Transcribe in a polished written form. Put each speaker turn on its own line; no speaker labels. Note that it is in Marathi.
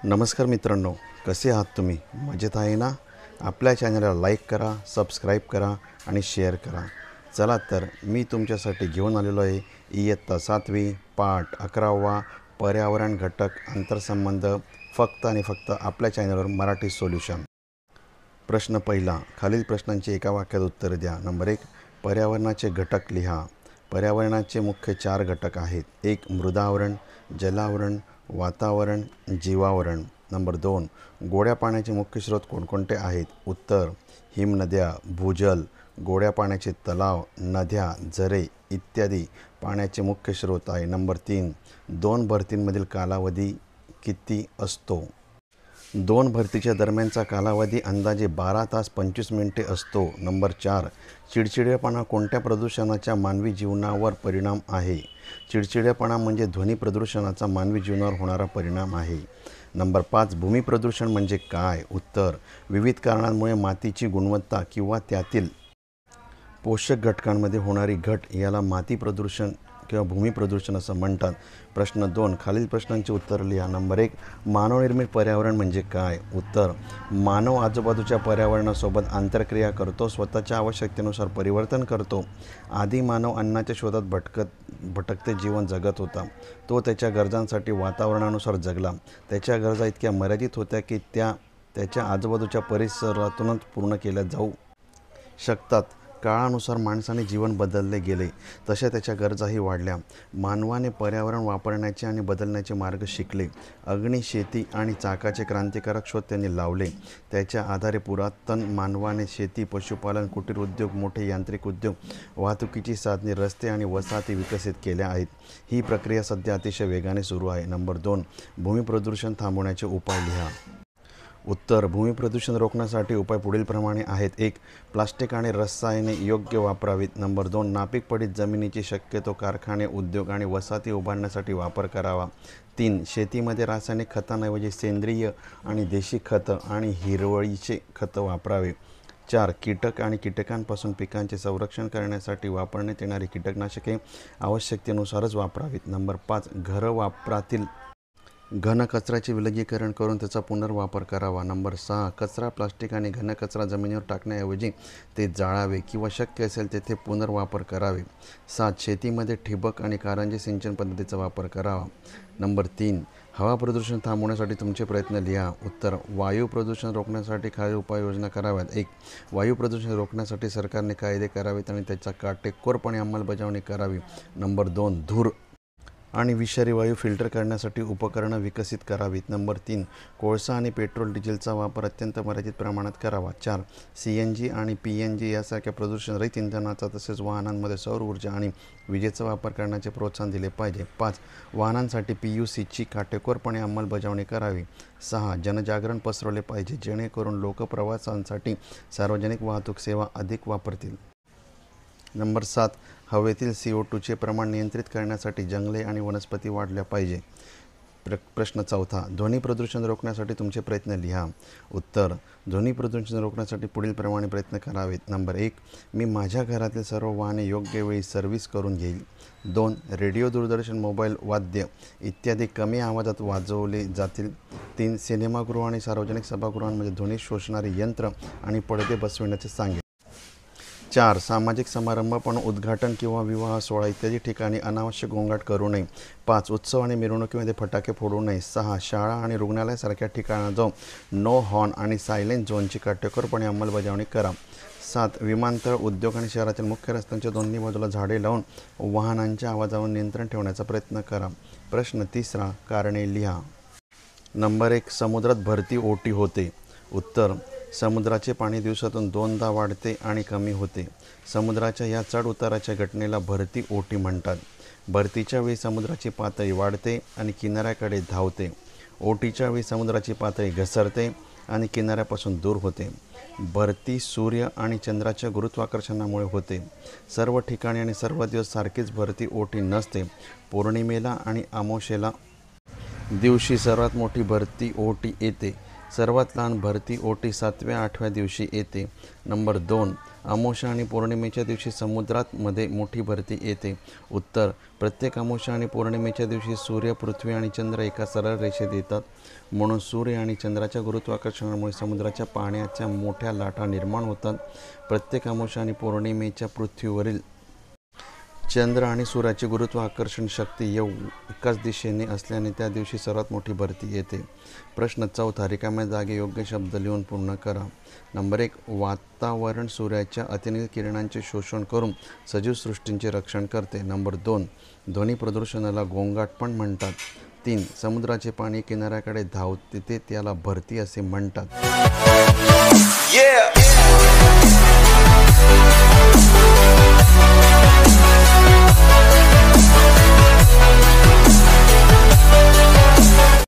नमस्कार मित्रांनो, कसे आहात तुम्ही? मजेत आहे ना? आपल्या चॅनलला लाईक करा, सबस्क्राईब करा आणि शेअर करा. चला तर मी तुमच्यासाठी घेऊन आलेलो आहे इयत्ता 7वी पाठ 11वा पर्यावरण घटक आंतरसंबंध फक्त आणि फक्त आपल्या चॅनलवर मराठी सोल्युशन. प्रश्न पहिला, खालील प्रश्नांची एका वाक्यात उत्तर द्या. नंबर 1, पर्यावरणाचे घटक लिहा. पर्यावरणाचे मुख्य 4 घटक आहेत. 1, मृदावरण, जलावरण, वातावरण, जीवावरण. नंबर 2, गोड्या पाण्याचे मुख्य स्रोत कोणकोणते आहेत? उत्तर, हिमनद्या, भूजल, गोड्या पाण्याचे तलाव, नद्या, झरे इत्यादी पाण्याचे मुख्य स्रोत आहे. नंबर 3, 2 भरतींमधील कालावधी किती असतो? 2 भरतीच्या दरम्यानचा कालावधी अंदाजे 12 तास 25 मिनिटे असतो. नंबर 4, चिडचिडेपणा कोणत्या प्रदूषणाचा मानवी जीवनावर परिणाम आहे? चिडचिडेपणा म्हणजे ध्वनी प्रदूषणाचा मानवी जीवनावर होणारा परिणाम आहे. नंबर 5, भूमी प्रदूषण म्हणजे काय? उत्तर, विविध कारणांमुळे मातीची गुणवत्ता किंवा त्यातील पोषक घटकांमध्ये होणारी घट याला माती प्रदूषण किंवा भूमी प्रदूषण असं म्हणतात. प्रश्न 2, खालील प्रश्नांची उत्तर लिहा. नंबर 1, मानवनिर्मित पर्यावरण म्हणजे काय? उत्तर, मानव आजूबाजूच्या पर्यावरणासोबत आंतरक्रिया करतो, स्वतःच्या आवश्यकतेनुसार परिवर्तन करतो. आधी मानव अन्नाच्या शोधात भटकते जीवन जगत होता. तो त्याच्या गरजांसाठी वातावरणानुसार जगला. त्याच्या गरजा इतक्या मर्यादित होत्या की त्या त्याच्या आजूबाजूच्या परिसरातूनच पूर्ण केल्या जाऊ शकतात. काळानुसार माणसाने जीवन बदलले गेले तशा त्याच्या गरजाही वाढल्या. मानवाने पर्यावरण वापरण्याचे आणि बदलण्याचे मार्ग शिकले. अग्नी, शेती आणि चाकाचे क्रांतिकारक शोध त्यांनी लावले. त्याच्या आधारे पुरातन मानवाने शेती, पशुपालन, कुटीर उद्योग, मोठे यांत्रिक उद्योग, वाहतुकीची साधने, रस्ते आणि वसाहती विकसित केल्या आहेत. ही प्रक्रिया सध्या अतिशय वेगाने सुरू आहे. नंबर 2, भूमी प्रदूषण थांबवण्याचे उपाय लिहा. उत्तर, भूमी प्रदूषण रोखण्यासाठी उपाय पुढीलप्रमाणे आहेत. 1, प्लास्टिक आणि रसायने योग्य वापरावीत. नंबर 2, नापीक पडीत जमिनीची शक्यतो कारखाने, उद्योग आणि वसाहती उभारण्यासाठी वापर करावा. 3, शेतीमध्ये रासायनिक खतांऐवजी सेंद्रिय आणि देशी खतं आणि हिरवळीचे खतं वापरावे. 4, कीटक आणि कीटकांपासून पिकांचे संरक्षण करण्यासाठी वापरण्यात येणारी कीटकनाशके आवश्यकतेनुसारच वापरावीत. नंबर 5, घरवापरातील घनकचऱ्याचे विलगीकरण करून त्याचा पुनर्वापर करावा. नंबर 6, कचरा, प्लास्टिक आणि घनकचरा जमिनीवर टाकण्याऐवजी ते जाळावे किंवा शक्य असेल तेथे पुनर्वापर करावे. 7, शेतीमध्ये ठिबक आणि कारंजे सिंचन पद्धतीचा वापर करावा. नंबर 3, हवा प्रदूषण थांबवण्यासाठी तुमचे प्रयत्न लिहा. उत्तर, वायू प्रदूषण रोखण्यासाठी खालील उपाययोजना कराव्यात. 1, वायू प्रदूषण रोखण्यासाठी सरकारने कायदे करावेत आणि त्याचा काटेकोरपणे अंमलबजावणी करावी. नंबर 2, धूर आणि विषारी वायू फिल्टर करण्यासाठी उपकरणं विकसित करावीत. नंबर 3, कोळसा आणि पेट्रोल डिझेलचा वापर अत्यंत मर्यादित प्रमाणात करावा. 4, CNG आणि PNG यासारख्या प्रदूषणरहित इंधनाचा तसेच वाहनांमध्ये सौर ऊर्जा आणि विजेचा वापर करण्याचे प्रोत्साहन दिले पाहिजे. 5, वाहनांसाठी PUCची काटेकोरपणे अंमलबजावणी करावी. 6, जनजागरण पसरवले पाहिजे जेणेकरून लोक प्रवासांसाठी सार्वजनिक वाहतूक सेवा अधिक वापरतील. नंबर 7, हवेतील CO2चे प्रमाण नियंत्रित करण्यासाठी जंगले आणि वनस्पती वाढल्या पाहिजे. प्रश्न 4, ध्वनी प्रदूषण रोखण्यासाठी तुमचे प्रयत्न लिहा. उत्तर, ध्वनी प्रदूषण रोखण्यासाठी पुढीलप्रमाणे प्रयत्न करावेत. नंबर 1, मी माझ्या घरातील सर्व वाहने योग्य वेळी सर्व्हिस करून घेईल. 2, रेडिओ, दूरदर्शन, मोबाईल, वाद्य इत्यादी कमी आवाजात वाजवले जातील. 3, सिनेमागृह आणि सार्वजनिक सभागृहांमध्ये ध्वनी शोषणारे यंत्र आणि पडदे बसविण्याचे सांगेल. 4, सामाजिक समारंभ पण उद्घाटन किंवा विवाह सोहळा इत्यादी ठिकाणी अनावश्यक गोंगाट करू नये. 5, उत्सव आणि मिरवणुकीमध्ये फटाके फोडू नये. 6, शाळा आणि रुग्णालयासारख्या ठिकाणा जाऊन नो हॉर्न आणि सायलेंट झोनची काटेकोरपणे अंमलबजावणी करा. 7, विमानतळ, उद्योग आणि शहरातील मुख्य रस्त्यांच्या दोन्ही बाजूला झाडे लावून वाहनांच्या आवाजावर नियंत्रण ठेवण्याचा प्रयत्न करा. प्रश्न 3, कारणे लिहा. नंबर 1, समुद्रात भरती ओटी होते. उत्तर, समुद्राचे पाणी दिवसातून 2दा वाढते आणि कमी होते. समुद्राच्या या चढ उताराच्या घटनेला भरती ओटी म्हणतात. भरतीच्या वेळी समुद्राची पातळी वाढते आणि किनाऱ्याकडे धावते. ओटीच्या वेळी समुद्राची पातळी घसरते आणि किनाऱ्यापासून दूर होते. भरती सूर्य आणि चंद्राच्या गुरुत्वाकर्षणामुळे होते. सर्व ठिकाणी आणि सर्व दिवस सारखीच भरती ओटी नसते. पौर्णिमेला आणि अमावास्येला दिवशी सर्वात मोठी भरती ओटी येते. सर्वात लहान भरती ओटी 7व्या-8व्या दिवशी येते. नंबर 2, अमावस्या आणि पौर्णिमेच्या दिवशी समुद्रात मध्ये मोठी भरती येते. उत्तर, प्रत्येक अमावस्या आणि पौर्णिमेच्या दिवशी सूर्य, पृथ्वी आणि चंद्र एका सरळ रेषेत येतात. म्हणून सूर्य आणि चंद्राच्या गुरुत्वाकर्षणामुळे समुद्राच्या पाण्याच्या मोठ्या लाटा निर्माण होतात. प्रत्येक अमावस्या आणि पौर्णिमेच्या पृथ्वीवरील चंद्र आणि सूर्याची गुरुत्वाकर्षण शक्ती एकाच दिशेने असल्याने त्या दिवशी सर्वात मोठी भरती येते. प्रश्न 4, रिकाम्या जागी योग्य शब्द लिहून पूर्ण करा. नंबर 1, वातावरण सूर्याच्या अतिनील किरणांचे शोषण करून सजीव सृष्टींचे रक्षण करते. नंबर 2, ध्वनी प्रदूषणाला गोंगाट पण म्हणतात. 3, समुद्राचे पाणी किनाऱ्याकडे धावते त्याला भरती असे म्हणतात.